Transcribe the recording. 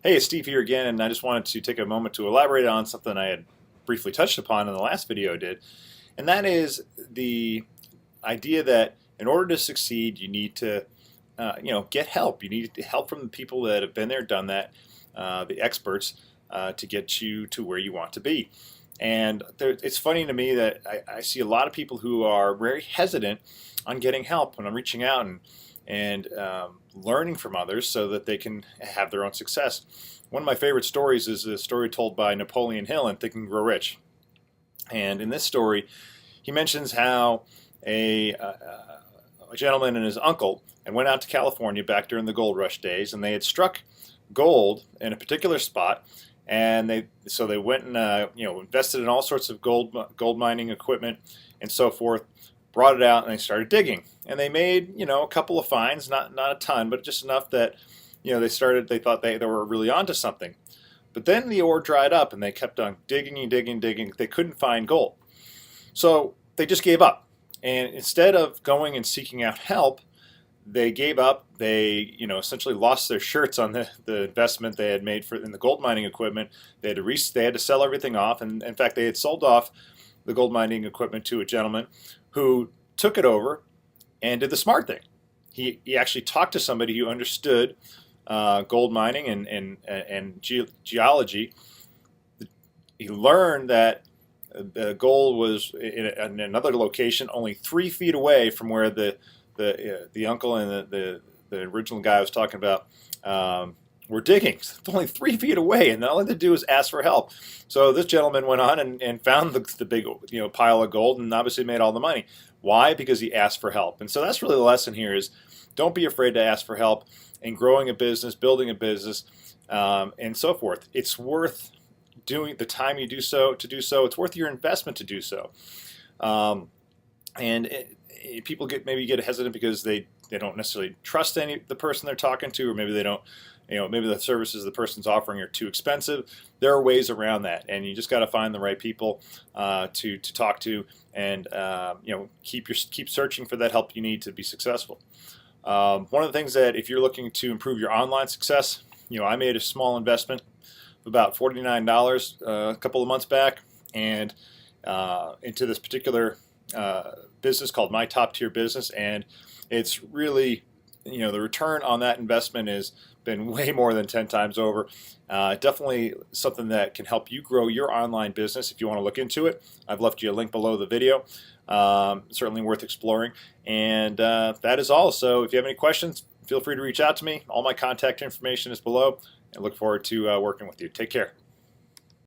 Hey, it's Steve here again, and I just wanted to take a moment to elaborate on something I had briefly touched upon in the last video I did, and that is the idea that in order to succeed, you need to, get help. You need help from the people that have been there, done that, the experts, to get you to where you want to be. And it's funny to me that I see a lot of people who are very hesitant on getting help when I'm reaching out and learning from others so that they can have their own success. One of my favorite stories is a story told by Napoleon Hill in Think and Grow Rich. And in this story, he mentions how a gentleman and his uncle and went out to California back during the gold rush days, and they had struck gold in a particular spot, and they went and invested in all sorts of gold mining equipment and so forth, brought it out, and they started digging, and they made a couple of finds, not a ton, but just enough that they thought they were really onto something. But then the ore dried up, and they kept on digging and digging and digging. They couldn't find gold, so they just gave up. And instead of going and seeking out help, they gave up. They essentially lost their shirts on the investment they had made in the gold mining equipment. They had to sell everything off, and in fact they had sold off the gold mining equipment to a gentleman who took it over and did the smart thing. He actually talked to somebody who understood gold mining and geology. He learned that the gold was in another location, only 3 feet away from where the uncle and the original guy I was talking about were digging. It's only 3 feet away, and all they had to do was ask for help. So this gentleman went on and found the big pile of gold, and obviously made all the money. Why? Because he asked for help. And so that's really the lesson here: is don't be afraid to ask for help in growing a business, building a business, and so forth. It's worth doing the time you do so to do so. It's worth your investment to do so. People maybe get hesitant because they don't necessarily trust the person they're talking to, or maybe they don't, maybe the services the person's offering are too expensive. There are ways around that, and you just got to find the right people to talk to, and keep searching for that help you need to be successful. One of the things that if you're looking to improve your online success, I made a small investment of about $49 a couple of months back, and into this particular business called My Top Tier Business, and it's really, the return on that investment has been way more than 10 times over. Definitely something that can help you grow your online business if you want to look into it. I've left you a link below the video. Certainly worth exploring. And that is all. So if you have any questions, feel free to reach out to me. All my contact information is below. I look forward to working with you. Take care.